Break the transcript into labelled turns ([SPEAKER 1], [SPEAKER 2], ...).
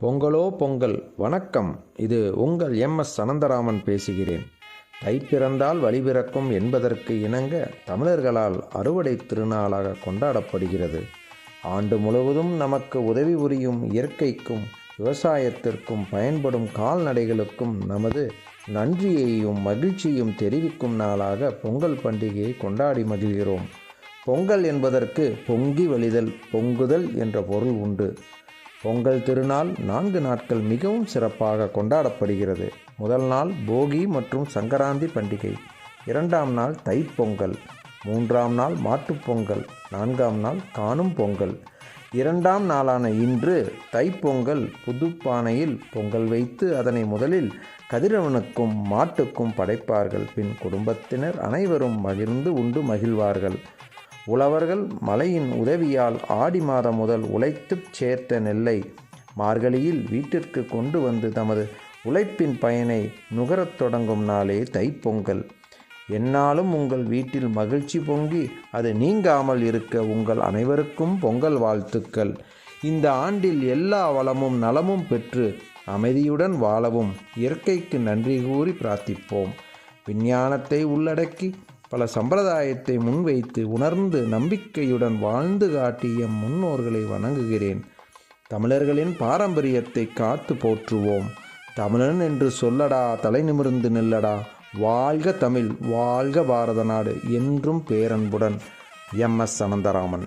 [SPEAKER 1] பொங்கலோ பொங்கல். வணக்கம். இது உங்கள் எம்.எஸ். அனந்தராமன் பேசுகிறேன். தை பிறந்தால் வழி பிறக்கும் என்பதற்கு இணங்க தமிழர்களால் அறுவடை திருநாளாக கொண்டாடப்படுகிறது. ஆண்டு முழுவதும் நமக்கு உதவி புரியும் இயற்கைக்கும் விவசாயத்திற்கும் பயன்படும் கால்நடைகளுக்கும் நமது நன்றியையும் மகிழ்ச்சியும் தெரிவிக்கும் நாளாக பொங்கல் பண்டிகையை கொண்டாடி மகிழ்கிறோம். பொங்கல் என்பதற்கு பொங்கி வழிதல், பொங்குதல் என்ற பொருள் உண்டு. பொங்கல் திருநாள் 4 நாட்கள் மிகவும் சிறப்பாக கொண்டாடப்படுகிறது. முதல் நாள் போகி மற்றும் சங்கராந்தி பண்டிகை, 2ஆம் நாள் தைப்பொங்கல், 3ஆம் நாள் மாட்டுப்பொங்கல், 4ஆம் நாள் காணும் பொங்கல். 2ஆம் நாளான இன்று தைப்பொங்கல் புதுப்பானையில் பொங்கல் வைத்து அதனை முதலில் கதிரவனுக்கும் மாட்டுக்கும் படைப்பார்கள். பின் குடும்பத்தினர் அனைவரும் மகிழ்ந்து உண்டு மகிழ்வார்கள். உழவர்கள் மழையின் உதவியால் ஆடி மாதம் முதல் உழைத்துச் சேர்த்த நெல்லை மார்கழியில் வீட்டிற்கு கொண்டு வந்து தமது உழைப்பின் பயனை நுகரத் தொடங்கும் நாளே தைப்பொங்கல். எந்நாளும் உங்கள் வீட்டில் மகிழ்ச்சி பொங்கி அது நீங்காமல் இருக்க உங்கள் அனைவருக்கும் பொங்கல் வாழ்த்துக்கள். இந்த ஆண்டில் எல்லா வளமும் நலமும் பெற்று அமைதியுடன் வாழவும் இயற்கைக்கு நன்றி கூறி பிரார்த்திப்போம். விஞ்ஞானத்தை உள்ளடக்கி பல சம்பிரதாயத்தை முன்வைத்து உணர்ந்து நம்பிக்கையுடன் வாழ்ந்து காட்டிய முன்னோர்களை வணங்குகிறேன். தமிழர்களின் பாரம்பரியத்தை காத்து போற்றுவோம். தமிழன் என்று சொல்லடா, தலை நிமிர்ந்து நில்லடா. வாழ்க தமிழ், வாழ்க பாரத நாடு. என்றும் பேரன்புடன் எம்.எஸ். அனந்தராமன்.